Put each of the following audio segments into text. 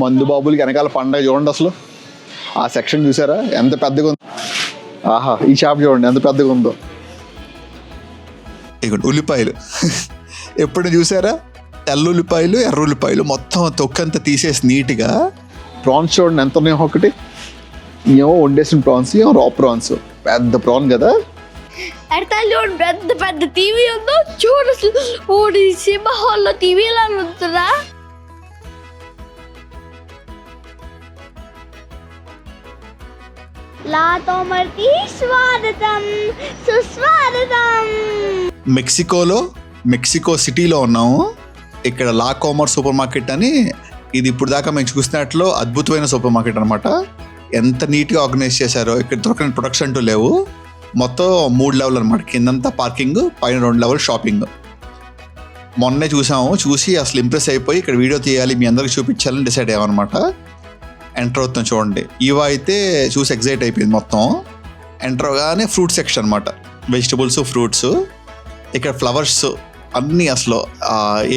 మందు బాబులకి వెనకాల పండగ చూడండి అసలు. ఆ సెక్షన్ చూసారా ఎంత పెద్దగా ఉంది. ఆహా, ఈ షాప్ చూడండి ఎంత పెద్దగా ఉందో. ఇక ఉల్లిపాయలు ఎప్పుడు చూసారా, తెల్ల ఉల్లిపాయలు ఎర్ర ఉల్లిపాయలు మొత్తం తొక్కంతా తీసేసి నీట్గా. ప్రాన్స్ చూడండి ఎంత ఉన్నాయో ఒకటి. ఏమో వండేసిన ప్రాన్స్, ఏమో రా ప్రాన్స్. పెద్ద ప్రాన్ కదా. చూడండి పెద్ద పెద్ద టీవీ ఉందో చూడు. ఓడి సినిమా హాల్లో టీవీ ఎలా ఉంటుందా. లాతోమర్కి స్వాగతం సుస్వాగతం. మెక్సికో సిటీలో ఉన్నాము. ఇక్కడ లా కామర్ సూపర్ మార్కెట్ అని, ఇది ఇప్పుడు దాకా మేము చూసినట్లు అద్భుతమైన సూపర్ మార్కెట్ అనమాట. ఎంత నీట్గా ఆర్గనైజ్ చేశారో. ఇక్కడ దొరకని ప్రొడక్ట్స్ అంటూ లేవు. మొత్తం 3 లెవెల్ అనమాట. కిందంతా పార్కింగ్, పైన 2 లెవెల్ షాపింగ్. మొన్నే చూసి అసలు ఇంప్రెస్ అయిపోయి ఇక్కడ వీడియో తీయాలి, మీ అందరికి చూపించాలని డిసైడ్ అయ్యామన్నమాట. ఎంటర్ అవుతాం చూడండి. ఇవా అయితే చూసి ఎగ్జైట్ అయిపోయింది మొత్తం. ఎంటర్ అవగానే ఫ్రూట్ సెక్షన్ అనమాట. వెజిటబుల్స్, ఫ్రూట్స్, ఇక్కడ ఫ్లవర్స్ అన్నీ అసలు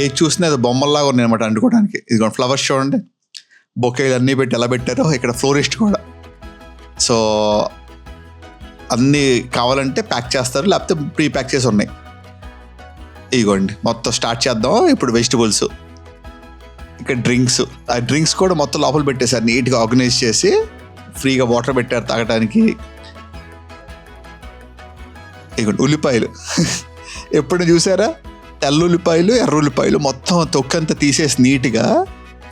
ఏది చూసినా అది బొమ్మల్లాగా ఉన్నాయి అనమాట అంటుకోవడానికి. ఇదిగో ఫ్లవర్స్ చూడండి, బొకేలు అన్నీ పెట్టి ఎలా పెట్టారో. ఇక్కడ ఫ్లోరిస్ట్ కూడా. సో అన్నీ కావాలంటే ప్యాక్ చేస్తారు, లేకపోతే ప్రీ ప్యాక్ చేసి ఉన్నాయి. ఇదిగోండి మొత్తం స్టార్ట్ చేద్దాం. ఇప్పుడు వెజిటబుల్స్, ఇక్కడ డ్రింక్స్. ఆ డ్రింక్స్ కూడా మొత్తం లోపల పెట్టేశారు నీట్గా ఆర్గనైజ్ చేసి. ఫ్రీగా వాటర్ పెట్టారు తాగడానికి. ఇదిగోండి ఉల్లిపాయలు ఎప్పుడు చూసారా, తెల్ల ఉల్లిపాయలు ఎర్ర ఉల్లిపాయలు మొత్తం తొక్కంతా తీసేసి నీట్గా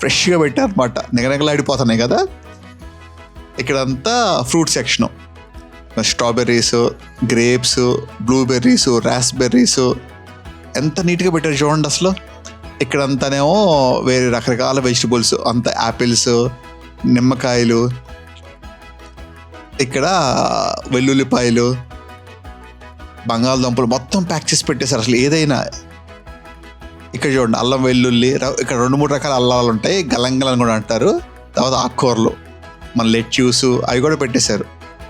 ఫ్రెష్గా పెట్టారు అనమాట. నిగనగలాడిపోతున్నాయి కదా. ఇక్కడంతా fruit section. Strawberries, grapes, blueberries, raspberries ఎంత నీట్గా పెట్టారు చూడండి అసలు. ఇక్కడంతానేమో వేరే రకరకాల వెజిటబుల్స్, అంత యాపిల్స్, నిమ్మకాయలు, ఇక్కడ వెల్లుల్లిపాయలు, బంగాళదుంపలు మొత్తం ప్యాక్ చేసి పెట్టేశారు అసలు. ఏదైనా ఇక్కడ చూడండి అల్లం వెల్లుల్లి, ఇక్కడ 2-3 రకాల అల్లాలు ఉంటాయి, గలంగలని కూడా అంటారు. తర్వాత ఆకుకూరలు, మన లెట్యూస్ అవి కూడా పెట్టేశారు.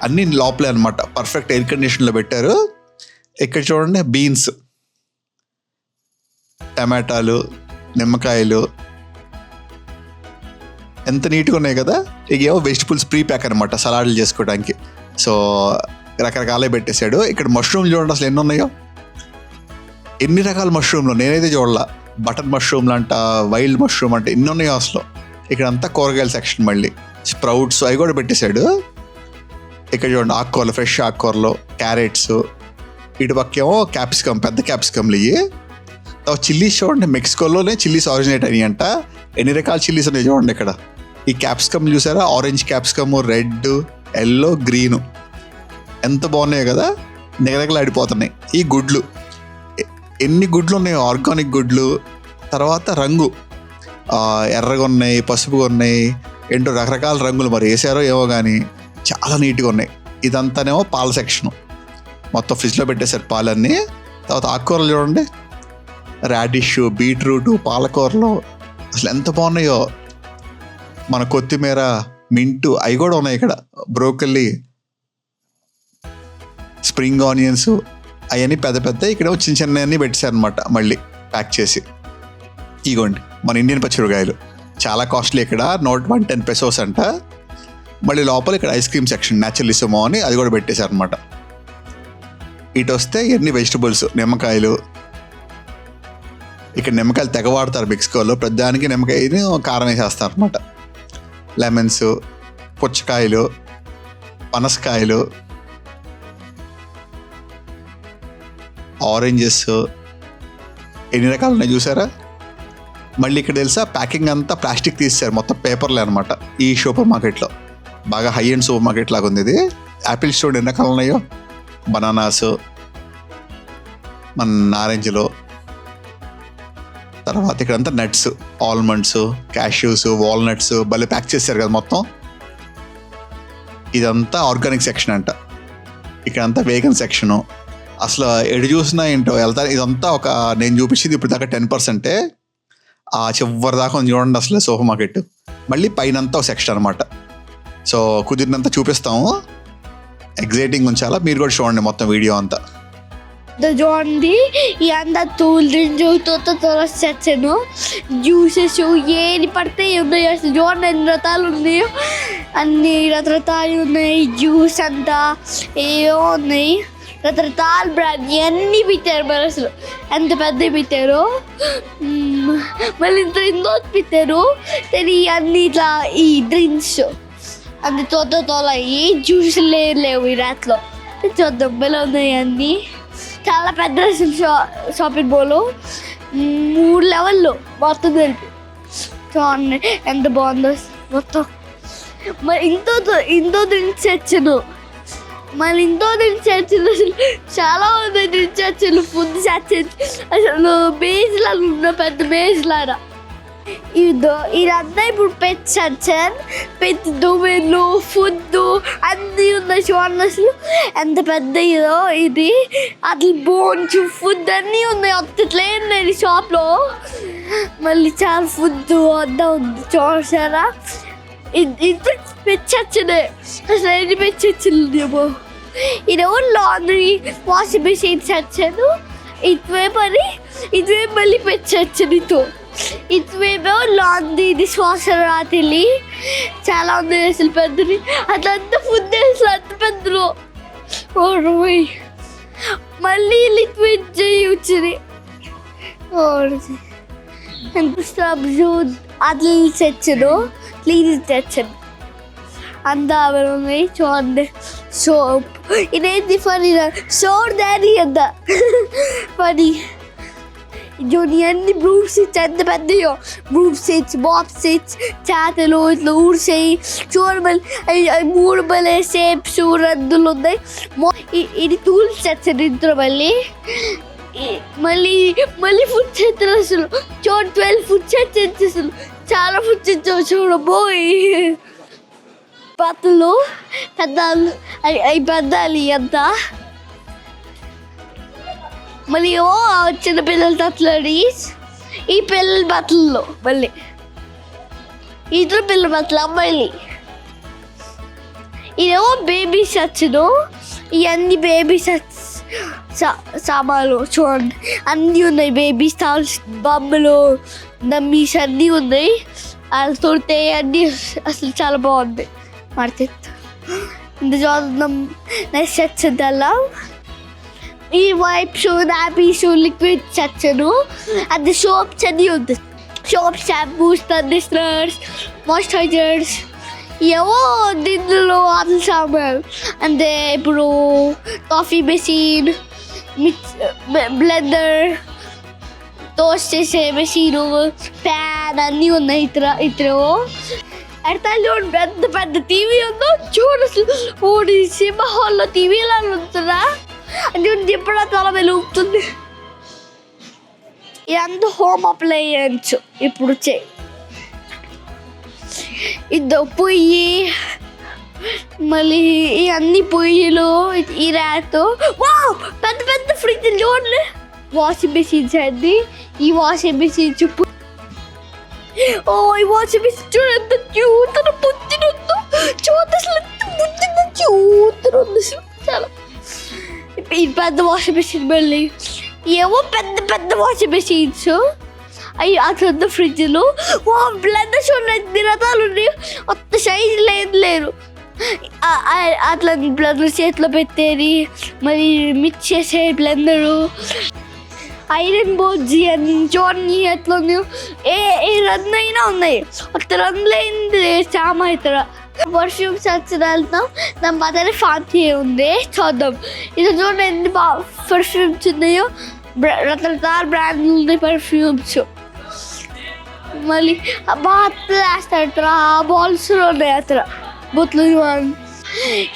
అన్నీ లోపలే అనమాట. పర్ఫెక్ట్ ఎయిర్ కండిషన్లో పెట్టారు. ఇక్కడ చూడండి బీన్స్, టమాటాలు, నిమ్మకాయలు ఎంత నీట్గా ఉన్నాయి కదా. ఇక ఏమో వెజిటబుల్స్ ప్రీ ప్యాక్ అనమాట, సలాడ్లు చేసుకోవడానికి. సో రకరకాలే పెట్టేశాడు. ఇక్కడ మష్రూమ్ చూడండి అసలు ఎన్ని ఉన్నాయో. ఎన్ని రకాల మష్రూమ్లు నేనైతే చూడాల. బటన్ మష్రూమ్లు అంట, వైల్డ్ మష్రూమ్ అంటే ఎన్ని ఉన్నాయో అసలు. ఇక్కడ అంతా కూరగాయల సెక్షన్, మళ్ళీ స్ప్రౌట్స్ అవి కూడా పెట్టేశాడు. ఇక్కడ చూడండి ఆకుకూరలు, ఫ్రెష్ ఆకుకూరలు, క్యారెట్స్. ఇటు పక్కేమో క్యాప్సికమ్, పెద్ద క్యాప్సికమ్లు ఇవి. చిల్లీస్ చూడండి, మెక్సికోలోనే చిల్లీస్ ఆరిజినేట్ అయ్యి అంట. ఎన్ని రకాల చిల్లీస్ ఉన్నాయి చూడండి ఇక్కడ. ఈ క్యాప్సికమ్ చూసారా, orange capsicum, red, yellow, green ఎంత బాగున్నాయి కదా. నిగనిగలాడిపోతున్నాయి. ఈ గుడ్లు ఎన్ని గుడ్లు ఉన్నాయి, ఆర్గానిక్ గుడ్లు. తర్వాత రంగు ఎర్రగా ఉన్నాయి, పసుపుగా ఉన్నాయి, ఏంటో రకరకాల రంగులు మరి వేసారో ఏమో కానీ చాలా నీట్గా ఉన్నాయి. ఇదంతానేమో పాల సెక్షను. మొత్తం ఫ్రిడ్జ్లో పెట్టేశారు పాలన్నీ. తర్వాత ఆకుకూరలు చూడండి, రాడిష్, బీట్రూట్, పాలకూరలు అసలు ఎంత బాగున్నాయో. మన కొత్తిమీర, మింటు అవి కూడా ఉన్నాయి ఇక్కడ. బ్రోకల్లీ, స్ప్రింగ్ ఆనియన్స్ అవన్నీ పెద్ద పెద్ద. ఇక్కడ చిన్న చిన్నవన్నీ పెట్టేశారు అనమాట మళ్ళీ ప్యాక్ చేసి. ఇగోండి మన ఇండియన్ పచ్చిమిరకాయలు చాలా కాస్ట్లీ. ఇక్కడ 110 pesos అంట. మళ్ళీ లోపల ఇక్కడ ఐస్ క్రీమ్ సెక్షన్, న్యాచురలిసమో అని అది కూడా పెట్టేశారు అనమాట. ఇటు వస్తే ఇవన్నీ వెజిటబుల్స్, నిమ్మకాయలు. ఇక్కడ నిమ్మకాయలు తెగ వాడతారు మెక్సికోలో. ప్రతిదానికి నిమ్మకాయని కారం వేసేస్తారు అనమాట. లెమన్స్, పుచ్చకాయలు, పనసకాయలు, ఆరెంజెస్ ఎన్ని రకాలు ఉన్నాయి చూసారా. మళ్ళీ ఇక్కడ తెలుసా ప్యాకింగ్ అంతా ప్లాస్టిక్ తీసేశారు, మొత్తం పేపర్లే అనమాట. ఈ సూపర్ మార్కెట్లో బాగా హై అండ్ సూపర్ మార్కెట్ లాగా ఉంది ఇది. యాపిల్స్ చూడండి ఎన్ని రకాలు ఉన్నాయో. బనానాస్, మన నారెంజ్లో. తర్వాత ఇక్కడంతా నట్స్, ఆల్మండ్స్, క్యాష్యూస్, వాల్నట్స్ భలే ప్యాక్ చేశారు కదా మొత్తం. ఇదంతా ఆర్గానిక్ సెక్షన్ అంట. ఇక్కడంతా వేగన్ సెక్షను. అసలు ఎడు చూసినా ఏంటో వెళ్తారు. ఇదంతా ఒక నేను చూపించింది ఇప్పుడు దాకా 10%. ఆ చివరి దాకా చూడండి అసలు సూపర్ మార్కెట్. మళ్ళీ పైనంతా ఒక సెక్షన్ అనమాట. సో కుదిరినంత చూపిస్తాము. ఎగ్జైటింగ్ ఉంచాలా, మీరు కూడా చూడండి మొత్తం వీడియో అంతా. Johnny, ఈ అంతా తూల్ డ్రింక్ తొలొచ్చాను జ్యూసెస్ ఏది పడితే ఉన్నాయి అసలు జోన్ ఎన్ని రకాలు ఉన్నాయో అన్ని రకరకాలు ఉన్నాయి జ్యూస్ అంతా ఏవో ఉన్నాయి రకరకాల బ్రాండ్ అన్నీ పెట్టారు మరి అసలు ఎంత పెద్ద పెట్టారు మళ్ళీ ఇంత పెట్టారు కానీ అన్ని ఇట్లా ఈ డ్రింక్స్ అన్ని తోల ఏ జ్యూస్ లేవు ఈ రాత్రిలో చూద్దాం బెల ఉన్నాయి అన్నీ చాలా పెద్ద షాపింగ్ మాల్ 3 లెవెల్లో మొత్తం కలిపి చూడండి ఎంత బాగుందో మొత్తం మరి ఇంతో డ్రింక్స్ వచ్చాను మళ్ళీ ఇంతో డ్రింక్స్ వచ్చాను అసలు చాలా ఉంది డ్రింక్స్ వచ్చాను ఫుడ్ వచ్చాను అసలు మేజ్లా ఉన్న పెద్ద మేజ్లారా ఇదంతా ఇప్పుడు పెట్ వచ్చాను పెట్ దోమెన్లు ఫుడ్ అన్నీ ఉన్నాయి చూడండి అసలు ఎంత పెద్ద ఇదో ఇది అసలు బోన్స్ ఫుడ్ అన్నీ ఉన్నాయి అట్లే ఉన్నాయి షాప్లో మళ్ళీ చాలా ఫుడ్ అంతా ఉంది చూసారా ఇది పెచ్చచ్చింది అసలు ఎన్ని పెచ్చచ్చిందేమో ఇదేమో లాండ్రీ వాషింగ్ మెషిన్స్ వచ్చాను ఇటువైపు మళ్ళీ పెచ్చచ్చింది ఇటువైపు లాండ్రీ డిష్ వాషర్ రాతిల్లి చాలా ఉంది అసలు పెద్దది అట్లంతా ఫుడ్ అసలు అంత పెద్దలు మళ్ళీ లిక్విడ్ చేయొచ్చింది ఎంత స్టబ్స్ అట్లా తెచ్చాను క్లీన్ తెచ్చాను అంతా ఉన్నాయి చూడండి సోప్ ఇదేంటి ఫనీ సోర్ దాని అంత ఫనీ జోని అన్ని బ్రూమ్ సీట్స్ ఎంత పెద్దయో బ్రూమ్ సీట్స్ బాబ్ సీట్స్ చేతలు ఇట్లా ఊడ్చేయి చూడమల్లి 3 బలే షేప్స్ రద్దులు ఉన్నాయి ఇది టూల్స్ తెచ్చాను ఇంట్లో మళ్ళీ ఫుడ్ చేస్తారు అసలు చూడ 12 ఫుడ్ చేసి అసలు చాలా ఫుడ్ చేస్తావు చూడబోయ్ బట్టలు పెద్దాలు అవి పెద్దాలి అంతా మళ్ళీ చిన్న పిల్లల తట్లాడి ఈ పిల్లల బట్టల్లో మళ్ళీ ఇద్దరు పిల్లల బట్టలు అమ్మాయిలు ఇదేమో బేబీ షర్ట్స్ను ఇవన్నీ బేబీ షర్ట్స్ సామాన్లు చూడండి అన్నీ ఉన్నాయి బేబీ స్టాల్స్ బొమ్మలు డమ్మీస్ అన్నీ ఉన్నాయి వాళ్ళు తోడితే అన్నీ అసలు చాలా బాగుంది మాడితే ఇంత చూద్దాం నెక్స్ట్ షర్ట్స్ అలా ఈ వైప్స్ నాపీస్ లిక్విడ్స్ వచ్చాను అది సోప్స్ అన్నీ ఉంది సోప్స్ షాంపూస్ కండిషనర్స్ మాయిశ్చరైజర్స్ ఏవో దీనిలో అసలు సామాన్ అంటే ఇప్పుడు కాఫీ మెషిన్ బ్లెండర్ టోస్ట్ చేసే మెషీను ఫ్యాన్ అన్నీ ఉన్నాయి ఇతర ఎడతాలో పెద్ద టీవీ ఉందో చూడు సినిమా హాల్లో టీవీలా ఉంటుందా అది ఎప్పుడో తల వెలుగుతుంది ఇదంతా హోమ్ అప్లయన్స్ ఇప్పుడు ఇది పొయ్యి మళ్ళీ అన్ని పొయ్యిలు ఈ ర్యాతో పెద్ద ఫ్రిడ్జ్ చూడండి వాషింగ్ మెషిన్స్ అండి ఈ వాషింగ్ మెషిన్స్ ఈ వాషింగ్ మెషిన్ చూడండి ఎంత చూతన పుట్టినొద్దు అసలు ఎంత పుట్టిన చూతనుంది చాలా ఈ పెద్ద వాషింగ్ మెషిన్ మళ్ళీ ఏవో పెద్ద వాషింగ్ మెషిన్స్ అవి అట్లా ఫ్రిడ్జ్లు బ్లెండర్స్ ఉన్నాయి 2 రకాలు ఉన్నాయి ఒక్క సైజు లేరు అట్లా బ్లెండర్ చేతిలో పెట్టేది మరి మిక్స్ చేసే బ్లెండరు ఐరన్ బోర్డ్స్ అని చూడండి ఎట్లా ఉన్నాయో ఏ రన్ అయినా ఉన్నాయి ఒక్క రన్లు అయింది చాలా ఇతర పర్ఫ్యూమ్స్ వచ్చి వెళ్తాం దాని మధ్యలో ఫాంటీ ఉంది చూద్దాం ఇది చూడండి ఎన్ని పర్ఫ్యూమ్స్ ఉన్నాయో రకరకాల బ్రాండ్లు ఉన్నాయి పర్ఫ్యూమ్స్ మళ్ళీ బాగా వేస్తాడు బాల్స్లో ఉన్నాయి అతను బొట్లు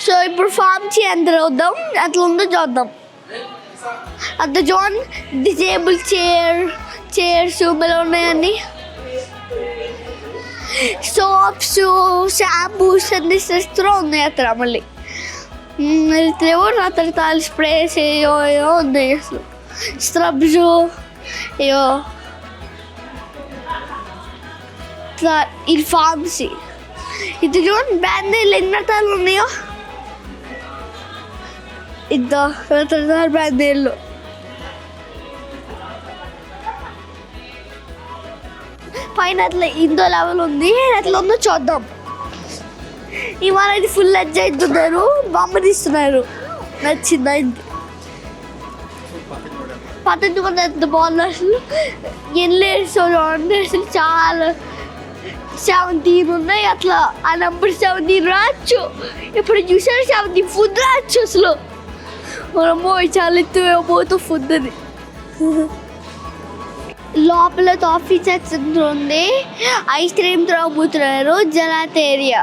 సో ఇప్పుడు ఫార్మసీ ఎంత వద్దాం అట్లా ఉందో చూద్దాం అంత చూడండి డిజేబుల్ చైర్స్ బలో ఉన్నాయండి సోప్స్ షాంపూస్ అన్ని చేస్తూ ఉన్నాయి అతను మళ్ళీ ఏవో రకరకాల స్ప్రేస్ ఏవో ఉన్నాయి అసలు స్క్రబ్స్ ఏవో ఇది ఫార్మసీ ఇది చూడండి బ్యాండేలు ఎన్ని రకాలు ఉన్నాయో ఇద్దో రకరకాల బ్యాండేళ్ళు పైన అట్లా ఇందో లెవెల్ ఉంది, ఎట్లా ఉందో చూద్దాం. ఇవాళ ఇది ఫుల్ ఎంజాయ్ అవుతున్నారు, బొమ్మ తీస్తున్నారు. నచ్చింది అయింది. పద్ధతి కూడా ఎంత బాగుంది అసలు. ఎన్ని చూడండి అసలు చాలా 17 ఉన్నాయి. అట్లా ఆ నెంబర్ 17 రాచ్చు. ఇప్పుడు చూసారు 17 ఫుడ్ రాచ్చు అసలు. మనమో చాలా ఎత్తుపోతూ ఫుడ్ అది. లోపల కాఫీ సెక్షన్ ఉంది, ఐస్ క్రీమ్ త్రాగుతున్నారు, జలాతేరియా.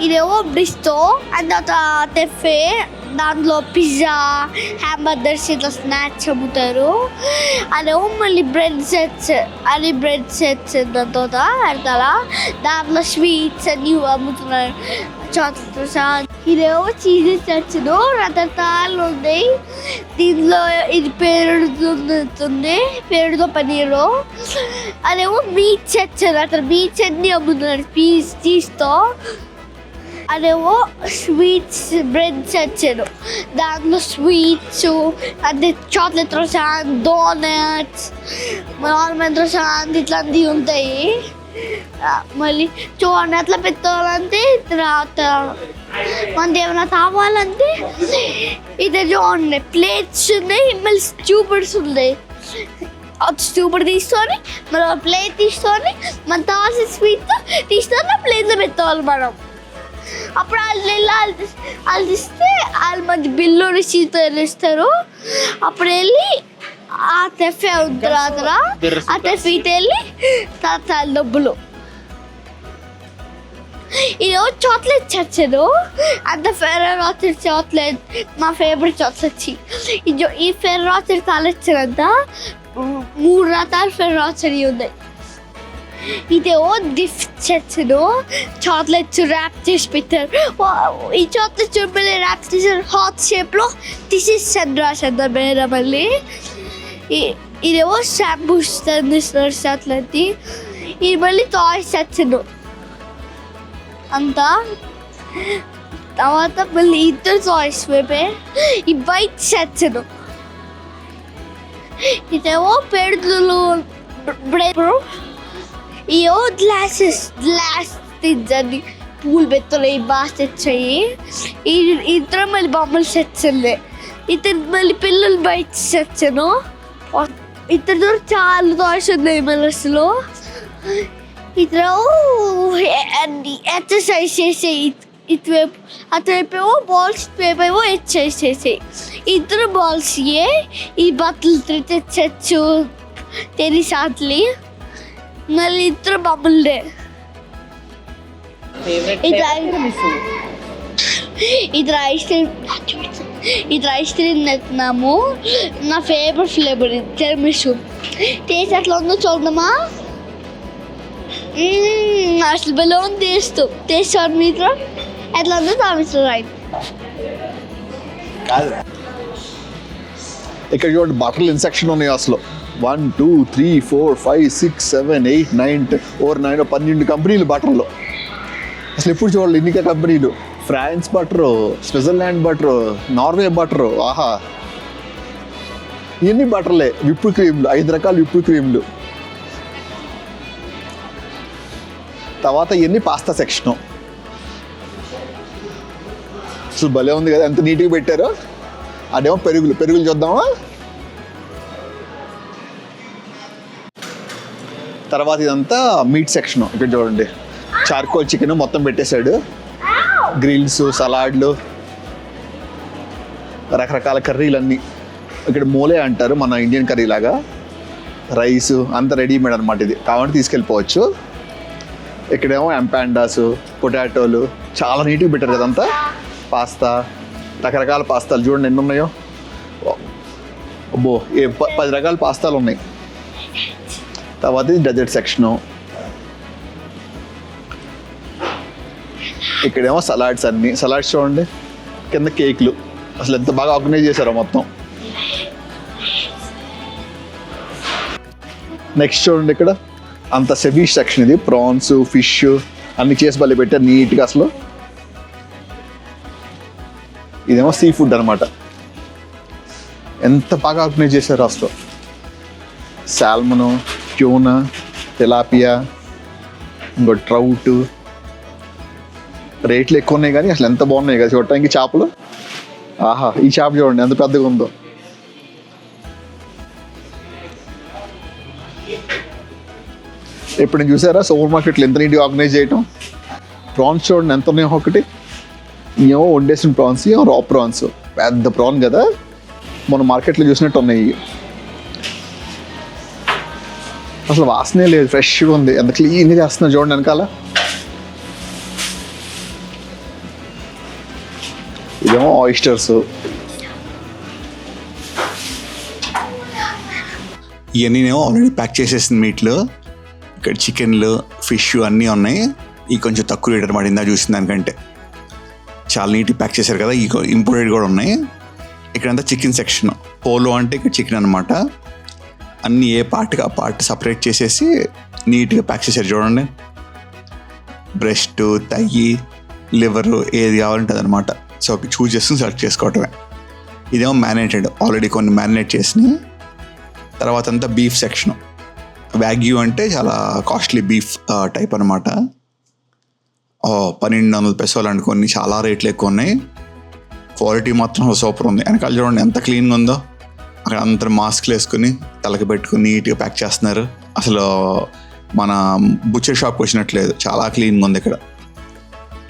ఇదేమో బ్రిస్టో అండ్ తర్వాత తెఫే, దాంట్లో పిజ్జా, హ్యాంబర్గర్స్ ఇట్లా స్నాక్స్ అమ్ముతారు. అదేమో మళ్ళీ బ్రెడ్ సెట్స్, అది బ్రెడ్ సెట్స్ దాంతో పెడతారా. దాంట్లో స్వీట్స్ అన్ని అమ్ముతున్నారు, చాక్లెట్స్. ఇదేమో చీజ్ సెట్స్ రకరకాలు ఉన్నాయి. దీంట్లో ఇది పేరుతో పనీరు. అదేమో మీట్ సెట్స్, అక్కడ మీట్స్ అన్ని అమ్ముతున్నారు చీజ్తో. అదేమో స్వీట్స్ బ్రెడ్ సెట్స్, దాంట్లో స్వీట్స్ అంటే చాక్లెట్ రోసాన్, డోనట్స్, నార్మల్ రోసాన్ ఇట్లాంటివి ఉంటాయి. మళ్ళీ చూడండి ఎట్లా పెట్టాలంటే తర్వాత మనది ఏమైనా కావాలంటే ఇది చూడండి ప్లేట్స్ ఉన్నాయి, మళ్ళీ స్టూబర్స్ ఉన్నాయి. స్టూబర్ తీసుకొని మనం ప్లేట్ తీసుకొని మన కావాల్సిన స్వీట్ తీసుకొని ప్లేట్లో పెట్టాలి మనం. అప్పుడు వాళ్ళు ఇస్తే వాళ్ళు మంచి బిల్లు రిసీట్ ఇస్తారు. అప్పుడు వెళ్ళి ఆ తెఫే ఉంటుంది, ఆ తెఫీకి వెళ్ళి తర్వాత డబ్బులు. ఇది చాక్లెట్ చచ్చదు, అంత ఫెర్రో చాక్లెట్ మా ఫేవరెట్ చాక్లెట్. ఈ ఫెర్రో కాలొచ్చినంత 3 రకాల ఫెర్రో ఉన్నాయి. ఇదేమో గిఫ్ట్ సెట్స్ను చాక్లెట్స్ ర్యాప్ చేసి పెట్టారు. ఈ చాక్లెట్స్ ర్యాప్ చేశారు హాట్ షేప్లో. దిస్ ఇస్ సన్ మీద మళ్ళీ ఇదేమో షాంపూస్ అందిస్తున్నారు చాక్లెట్. ఇది మళ్ళీ టాయ్స్ సెట్స్ను అంతా. తర్వాత మళ్ళీ ఇద్దరు టాయ్స్ వైపే ఈ బైక్ సెట్స్ను. ఇదేమో పెడుతులు ఇయో గ్లాస్ తింజండి పూలు పెత్తలు బాగా తెచ్చాయి. ఇద్దరు మళ్ళీ బొమ్మలు సెట్స్, ఇద్దరు మళ్ళీ పిల్లలు బయట సెట్సాను. ఇద్దరు దూరం చాలా టాయ్స్ ఉన్నాయి మనసులో. ఇద్దరు ఎక్సర్సైజ్ చేసే ఇటువైపు, అటువైపు ఏమో బాల్స్, ఇటువైపు ఏమో ఎక్సర్సైజ్ చేసాయి. ఇద్దరు బాల్స్ ఈ బట్టలు తెచ్చు తెలిసాట్లి. మళ్ళీ ఇద్దరు బొమ్మలే. ఇద్దరు ఐస్ క్రీమ్ తిన్నాము. నా ఫేవరెట్ ఫ్లేవర్ టెర్మిసు. టేస్ట్ ఎట్లా ఉందో చూద్దామా? అసలు బలో ఉంది టేస్ట్ మీతో ఎట్లా ఉందో తామిస్తా. రైట్ ఇక్కడ చూడండి బట్టలు ఇన్సెక్షన్ ఉన్నాయి అసలు. 1 2 3 4 5 6 7 8 9 ఓవర్ 9 12 కంపెనీలు బట్టర్లో. అసలు ఎప్పుడు చూడాలి ఇన్ని కంపెనీలు. France butter, Switzerland butter, Norway butter. ఆహా, ఇవన్నీ బట్టర్లే. విప్పు క్రీమ్లు, 5 రకాల విప్పు క్రీమ్లు. తర్వాత ఇవన్నీ పాస్తా సెక్షను. అసలు భలే ఉంది కదా, ఎంత నీట్గా పెట్టారో. అదేమో పెరుగులు చూద్దామా? తర్వాత ఇదంతా మీట్ సెక్షన్. ఇక్కడ చూడండి చార్కోల్ చికెన్ మొత్తం పెట్టేశాడు. గ్రిల్స్, సలాడ్లు, రకరకాల కర్రీలన్నీ. ఇక్కడ మోలే అంటారు మన ఇండియన్ కర్రీ లాగా. రైస్ అంతా రెడీమేడ్ అనమాట. ఇది కావాలంటే తీసుకెళ్ళిపోవచ్చు. ఇక్కడేమో ఎంపాండాస్, పొటాటోలు చాలా నీట్గా పెట్టారు కదంతా. పాస్తా, రకరకాల పాస్తాలు చూడండి ఎన్ని ఉన్నాయో. అబ్బో 10 రకాల పాస్తాలు ఉన్నాయి. తర్వాత డెజర్ట్ సెక్షను. ఇక్కడేమో సలాడ్స్, అన్ని సలాడ్స్ చూడండి. కింద కేక్లు. అసలు ఎంత బాగా ఆర్గనైజ్ చేశారో మొత్తం. నెక్స్ట్ చూడండి ఇక్కడ అంత సెవీష్ సెక్షన్. ఇది ప్రాన్స్, ఫిష్ అన్ని చేసి బలి పెట్టారు నీట్గా అసలు. ఇదేమో సీ ఫుడ్ అనమాట. ఎంత బాగా ఆర్గనైజ్ చేశారు అసలు. సాల్మను, ట్యూనా, తెలాపియా, ఇంకో ట్రౌట్. రేట్లు ఎక్కువ ఉన్నాయి కానీ అసలు ఎంత బాగున్నాయి కదా చూడటానికి చేపలు. ఆహా, ఈ చేప చూడండి ఎంత పెద్దగా ఉందో. ఎప్పుడు చూసారా సూపర్ మార్కెట్లో ఎంత నీట్గా ఆర్గనైజ్ చేయటం. ప్రాన్స్ చూడండి ఎంత ఉన్నాయో ఒకటి. ఏమో వండేసిన ప్రాన్స్, ఏమో రా ప్రాన్స్. పెద్ద ప్రాన్ కదా, మన మార్కెట్లో చూసినట్టు ఉన్నాయి. అసలు వాసనే లేదు, ఫ్రెష్గా ఉంది. ఎంత క్లీన్గా చేస్తున్నా చూడండి వెనకాల. ఇదేమో ఆయిస్టర్స్. ఇవన్నీనేమో ఆల్రెడీ ప్యాక్ చేసేసిన మీట్లు. ఇక్కడ చికెన్లు, ఫిష్ అన్నీ ఉన్నాయి. ఈ కొంచెం తక్కువ రేట్ అనమాట ఇందా చూసిన దానికంటే. చాలా నీట్గా ప్యాక్ చేశారు కదా. ఈ ఇంపోర్టెడ్ కూడా ఉన్నాయి. ఇక్కడంతా చికెన్ సెక్షన్. పోలో అంటే ఇక్కడ చికెన్ అనమాట. అన్నీ ఏ పార్ట్కి ఆ పార్ట్ సపరేట్ చేసేసి నీట్గా ప్యాక్ చేశారు చూడండి. బ్రెస్ట్, తయ్యి, లివరు ఏది కావాలంటుంది అనమాట. సో చూస్ చేసుకుని సెలెక్ట్ చేసుకోవటమే. ఇదేమో మ్యారినేటెడ్, ఆల్రెడీ కొన్ని మ్యారినేట్ చేసినాయి. తర్వాత అంతా బీఫ్ సెక్షన్. వ్యాగ్యూ అంటే చాలా కాస్ట్లీ బీఫ్ టైప్ అనమాట. 1200 పెసోలు అనుకోని చాలా రేట్లు ఎక్కువ ఉన్నాయి. క్వాలిటీ మాత్రం సూపర్ ఉంది. వెనకాల చూడండి ఎంత క్లీన్గా ఉందో. అక్కడ అందరూ మాస్క్లు వేసుకుని తలకి పెట్టుకుని నీట్గా ప్యాక్ చేస్తున్నారు. అసలు మన బుచ్చర్ షాప్కి వచ్చినట్లేదు, చాలా క్లీన్గా ఉంది ఇక్కడ.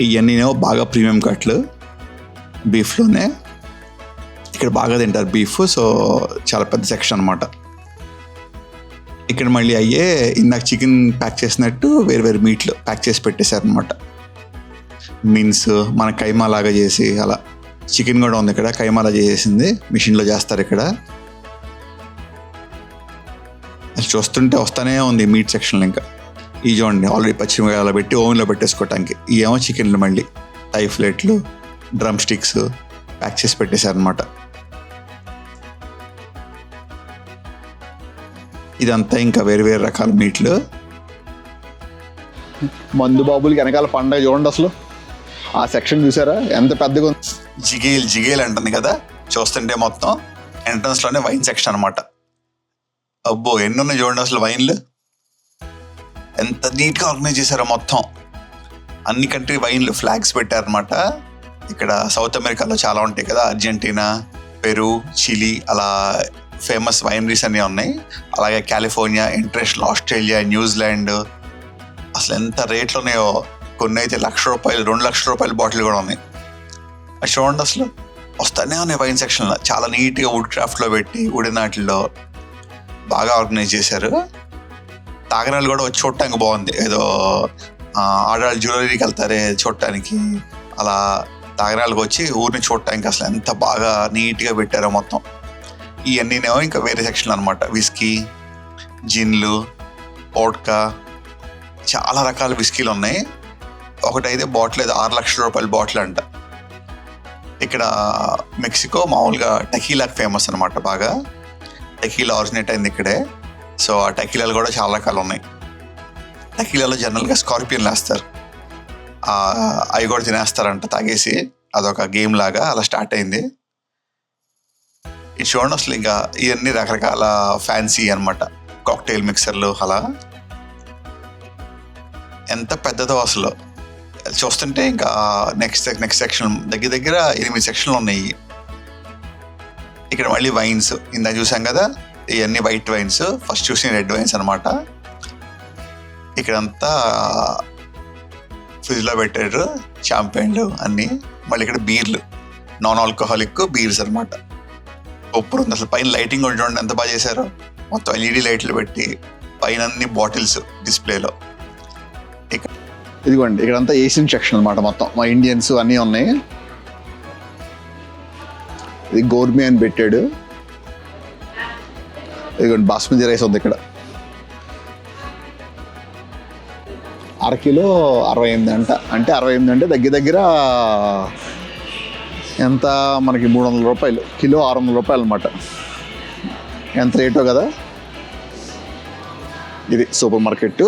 ఇవన్నీనేమో బాగా ప్రీమియం కట్లు బీఫ్లోనే. ఇక్కడ బాగా తింటారు బీఫ్. సో చాలా పెద్ద సెక్షన్ అనమాట. ఇక్కడ మళ్ళీ అయ్యే ఇందాక చికెన్ ప్యాక్ చేసినట్టు వేరు వేరు మీట్లు ప్యాక్ చేసి పెట్టేశారనమాట. మీన్స్ మన కైమా లాగా చేసి అలా. చికెన్ కూడా ఉంది ఇక్కడ, కైమాలా చేసేసింది, మిషన్లో చేస్తారు ఇక్కడ. చూస్తుంటే వస్తానే ఉంది మీట్ సెక్షన్లో. ఇంకా ఈ చూడండి ఆల్రెడీ పచ్చిమిరపకాయలు పెట్టి ఓవెన్లో పెట్టేసుకోవటానికి. ఇవేమో చికెన్లు, మళ్ళీ థై ఫ్లేట్లు, డ్రమ్ స్టిక్స్ ప్యాక్ చేసి పెట్టేశారనమాట. ఇదంతా ఇంకా వేరు వేరు రకాల మీట్లు. మందు బాబులకి వెనకాల పండగ చూడండి. అసలు ఆ సెక్షన్ చూసారా ఎంత పెద్దగా ఉంది. జిగేల్ అంటుంది కదా చూస్తుంటే. మొత్తం ఎంట్రన్స్లోనే వైన్ సెక్షన్ అనమాట. అబ్బో ఎన్ని ఉన్నాయి చూడండి అసలు వైన్లు. ఎంత నీట్గా ఆర్గనైజ్ చేశారో మొత్తం. అన్ని కంట్రీ వైన్లు ఫ్లాగ్స్ పెట్టారనమాట. ఇక్కడ సౌత్ అమెరికాలో చాలా ఉంటాయి కదా, అర్జెంటీనా, పెరు, చిలీ అలా ఫేమస్ వైనరీస్ అన్నీ ఉన్నాయి. అలాగే కాలిఫోర్నియా, ఇంటర్నేషనల్, ఆస్ట్రేలియా, న్యూజిలాండ్. అసలు ఎంత రేట్లు ఉన్నాయో. కొన్ని అయితే ₹1,00,000, ₹2,00,000 బాటిల్ కూడా ఉన్నాయి. అది చూడండి అసలు వస్తానే ఉన్నాయి వైన్ సెక్షన్లో. చాలా నీట్గా వుడ్ క్రాఫ్ట్లో పెట్టి వుడెన్ వాటిల్లో బాగా ఆర్గనైజ్ చేశారు. తాగనాలు కూడా వచ్చి చూడటానికి బాగుంది. ఏదో ఆడవాళ్ళు జ్యువెలరీకి వెళ్తారే చూడటానికి, అలా తాగనాలకు వచ్చి ఊరిని చూడటానికి అసలు ఎంత బాగా నీట్గా పెట్టారో మొత్తం. ఇవన్నీనేమో ఇంకా వేరే సెక్షన్ అనమాట. విస్కీ, జిన్లు, వోడ్కా, చాలా రకాల విస్కీలు ఉన్నాయి. ఒకటైతే బాటిల్ అయితే ₹6,00,000 బాటిల్ అంట. ఇక్కడ మెక్సికో మామూలుగా టకీలాకి ఫేమస్ అనమాట. బాగా టకీలా ఆరిజినేట్ అయింది ఇక్కడే. సో ఆ టకీలాలు కూడా చాలా రకాలు ఉన్నాయి. టకీలాలో జనరల్గా స్కార్పియన్లు వేస్తారు, అవి కూడా తినేస్తారంట తాగేసి. అదొక గేమ్ లాగా అలా స్టార్ట్ అయింది. ఇది చూడండి అసలు ఇంకా ఇవన్నీ రకరకాల ఫ్యాన్సీ అనమాట కాక్టైల్ మిక్సర్లు. అలా ఎంత పెద్దదో అసలు చూస్తుంటే. ఇంకా నెక్స్ట్ సెక్షన్ దగ్గర 8 సెక్షన్లు ఉన్నాయి. ఇక్కడ మళ్ళీ వైన్స్ ఇందా చూసాం కదా, ఇవన్నీ వైట్ వైన్స్. ఫస్ట్ చూసిన రెడ్ వైన్స్ అనమాట. ఇక్కడంతా ఫ్రిడ్జ్లో పెట్టారు షాంపెయిన్లు అన్నీ. మళ్ళీ ఇక్కడ బీర్లు, నాన్ ఆల్కహాలిక్ బీర్స్ అనమాట. ఉప్పుడు ఉంది అసలు. పైన లైటింగ్ కూడా చూడండి ఎంత బాగా చేశారో. మొత్తం LED లైట్లు పెట్టి పైన అన్ని బాటిల్స్ డిస్ప్లేలో. ఇదిగోండి ఇక్కడంతా ఏషియన్ సెక్షన్ అనమాట. మొత్తం మా ఇండియన్స్ అన్నీ ఉన్నాయి. ఇది గోర్మి అని పెట్టాడు. ఇదిగోండి బాస్మతి రైస్ ఉంది ఇక్కడ. అరకిలో 68 అంట. అంటే 68 అంటే దగ్గర ఎంత మనకి ₹300, కిలో ₹600 అనమాట. ఎంత రేటో కదా. ఇది సూపర్ మార్కెట్.